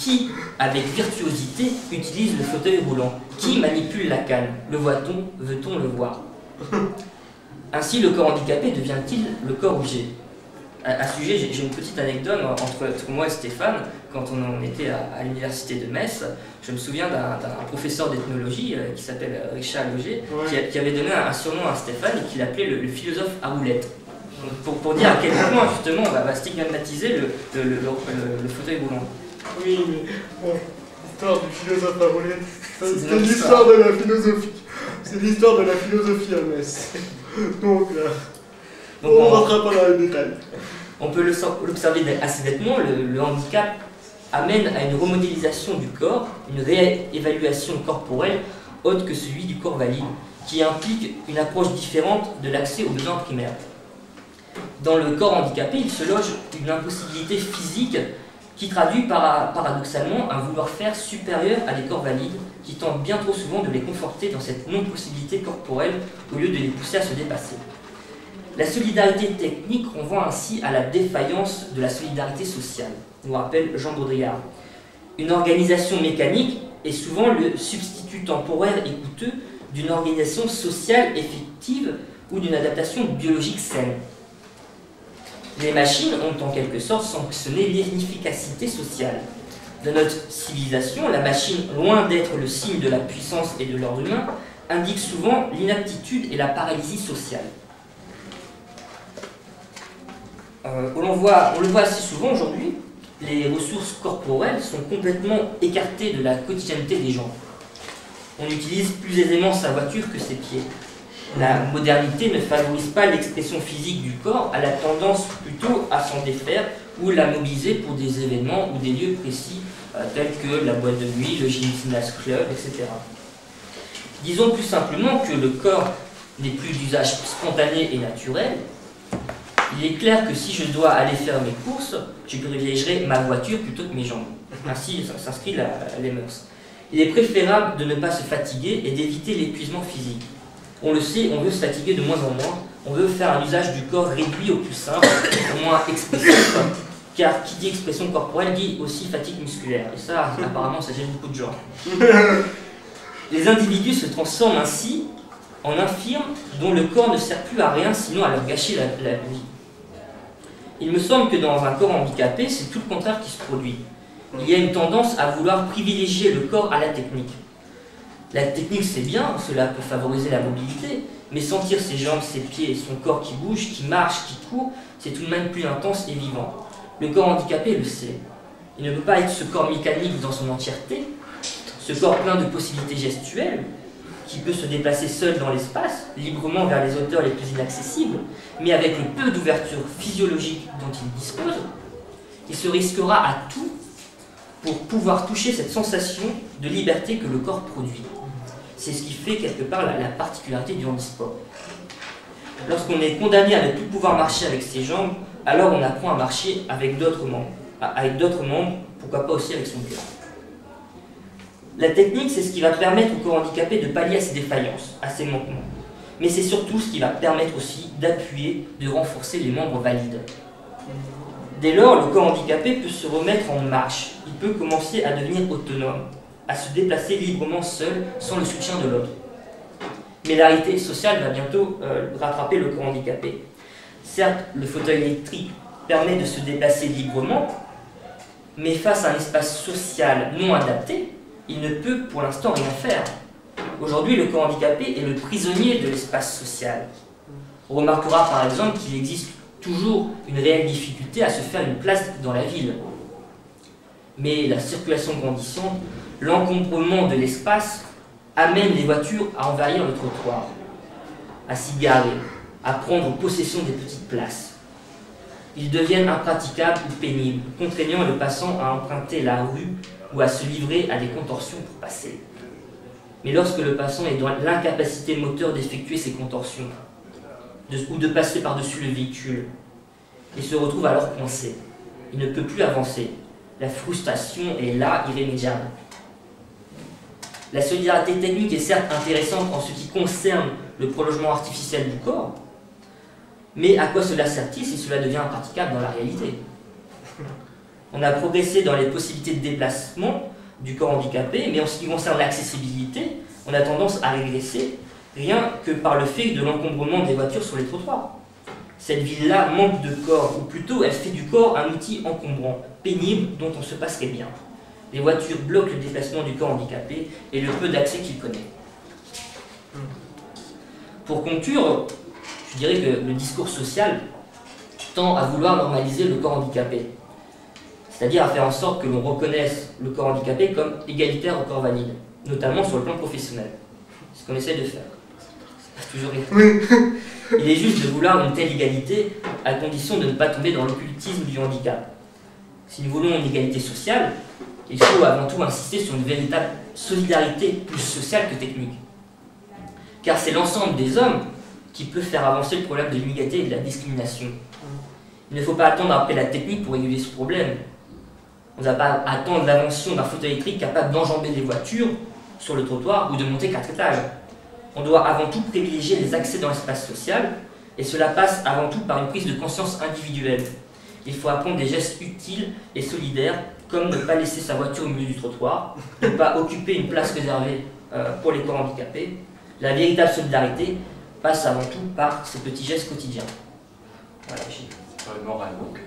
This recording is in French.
qui, avec virtuosité, utilise le fauteuil roulant? Qui manipule la canne? Le voit-on? Veut-on le voir? Ainsi, le corps handicapé devient-il le corps objet? À ce sujet, j'ai une petite anecdote entre moi et Stéphane. Quand on était à l'université de Metz, je me souviens d'un professeur d'ethnologie qui s'appelle Richard Loger, qui avait donné un surnom à Stéphane et qu'il appelait le philosophe à roulettes. Pour dire à quel point, justement, on va stigmatiser le fauteuil roulant. Oui, mais bon, l'histoire du philosophe à roulettes, c'est l'histoire de la philosophie. C'est l'histoire de la philosophie à Metz. Donc, on ne rentrera pas dans les détails. On peut l'observer assez nettement, le handicap amène à une remodélisation du corps, une réévaluation corporelle autre que celui du corps valide, qui implique une approche différente de l'accès aux besoins primaires. Dans le corps handicapé, il se loge une impossibilité physique qui traduit paradoxalement un vouloir-faire supérieur à des corps valides, qui tentent bien trop souvent de les conforter dans cette non-possibilité corporelle au lieu de les pousser à se dépasser. La solidarité technique renvoie ainsi à la défaillance de la solidarité sociale, nous rappelle Jean Baudrillard. Une organisation mécanique est souvent le substitut temporaire et coûteux d'une organisation sociale effective ou d'une adaptation biologique saine. Les machines ont en quelque sorte sanctionné l'inefficacité sociale. Dans notre civilisation, la machine, loin d'être le signe de la puissance et de l'ordre humain, indique souvent l'inaptitude et la paralysie sociale. On le voit assez souvent aujourd'hui, les ressources corporelles sont complètement écartées de la quotidienneté des gens. On utilise plus aisément sa voiture que ses pieds. La modernité ne favorise pas l'expression physique du corps, elle a tendance plutôt à s'en défaire ou la mobiliser pour des événements ou des lieux précis tels que la boîte de nuit, le gymnase club, etc. Disons plus simplement que le corps n'est plus d'usage spontané et naturel. Il est clair que si je dois aller faire mes courses, je privilégierai ma voiture plutôt que mes jambes. Ainsi s'inscrit les mœurs. Il est préférable de ne pas se fatiguer et d'éviter l'épuisement physique. On le sait, on veut se fatiguer de moins en moins, on veut faire un usage du corps réduit au plus simple, au moins expressif, car qui dit expression corporelle dit aussi fatigue musculaire. Et ça, apparemment, ça gêne beaucoup de gens. Les individus se transforment ainsi en infirmes dont le corps ne sert plus à rien sinon à leur gâcher la vie. Il me semble que dans un corps handicapé, c'est tout le contraire qui se produit. Il y a une tendance à vouloir privilégier le corps à la technique. La technique, c'est bien, cela peut favoriser la mobilité, mais sentir ses jambes, ses pieds et son corps qui bouge, qui marche, qui court, c'est tout de même plus intense et vivant. Le corps handicapé le sait. Il ne peut pas être ce corps mécanique dans son entièreté, ce corps plein de possibilités gestuelles, qui peut se déplacer seul dans l'espace, librement vers les hauteurs les plus inaccessibles, mais avec le peu d'ouverture physiologique dont il dispose, il se risquera à tout pour pouvoir toucher cette sensation de liberté que le corps produit. C'est ce qui fait quelque part la particularité du handisport. Lorsqu'on est condamné à ne plus pouvoir marcher avec ses jambes, alors on apprend à marcher avec d'autres membres, pourquoi pas aussi avec son cœur. La technique, c'est ce qui va permettre au corps handicapé de pallier à ses défaillances, à ses manquements. Mais c'est surtout ce qui va permettre aussi d'appuyer, de renforcer les membres valides. Dès lors, le corps handicapé peut se remettre en marche. Il peut commencer à devenir autonome, à se déplacer librement seul, sans le soutien de l'autre. Mais la réalité sociale va bientôt rattraper le corps handicapé. Certes, le fauteuil électrique permet de se déplacer librement, mais face à un espace social non adapté, il ne peut pour l'instant rien faire. Aujourd'hui, le corps handicapé est le prisonnier de l'espace social. On remarquera par exemple qu'il existe toujours une réelle difficulté à se faire une place dans la ville. Mais la circulation grandissante, l'encombrement de l'espace amène les voitures à envahir le trottoir, à s'y garer, à prendre possession des petites places. Ils deviennent impraticables ou pénibles, contraignant le passant à emprunter la rue ou à se livrer à des contorsions pour passer. Mais lorsque le passant est dans l'incapacité moteur d'effectuer ces contorsions, ou de passer par-dessus le véhicule, il se retrouve alors coincé. Il ne peut plus avancer. La frustration est là, irrémédiable. La solidarité technique est certes intéressante en ce qui concerne le prolongement artificiel du corps, mais à quoi cela sert-il si cela devient impraticable dans la réalité? On a progressé dans les possibilités de déplacement du corps handicapé, mais en ce qui concerne l'accessibilité, on a tendance à régresser, rien que par le fait de l'encombrement des voitures sur les trottoirs. Cette ville-là manque de corps, ou plutôt elle fait du corps un outil encombrant, pénible, dont on se passerait bien. Les voitures bloquent le déplacement du corps handicapé et le peu d'accès qu'il connaît. Pour conclure, je dirais que le discours social tend à vouloir normaliser le corps handicapé, c'est-à-dire à faire en sorte que l'on reconnaisse le corps handicapé comme égalitaire au corps valide, notamment sur le plan professionnel. C'est ce qu'on essaie de faire. C'est toujours rien. Il est juste de vouloir une telle égalité à condition de ne pas tomber dans l'occultisme du handicap. Si nous voulons une égalité sociale, il faut avant tout insister sur une véritable solidarité plus sociale que technique. Car c'est l'ensemble des hommes qui peut faire avancer le problème de l'inégalité et de la discrimination. Il ne faut pas attendre après la technique pour réguler ce problème. On ne va pas attendre l'invention d'un fauteuil électrique capable d'enjamber les voitures sur le trottoir ou de monter 4 étages. On doit avant tout privilégier les accès dans l'espace social, et cela passe avant tout par une prise de conscience individuelle. Il faut apprendre des gestes utiles et solidaires, comme ne pas laisser sa voiture au milieu du trottoir, ne pas occuper une place réservée pour les corps handicapés. La véritable solidarité passe avant tout par ces petits gestes quotidiens. Voilà, morale donc.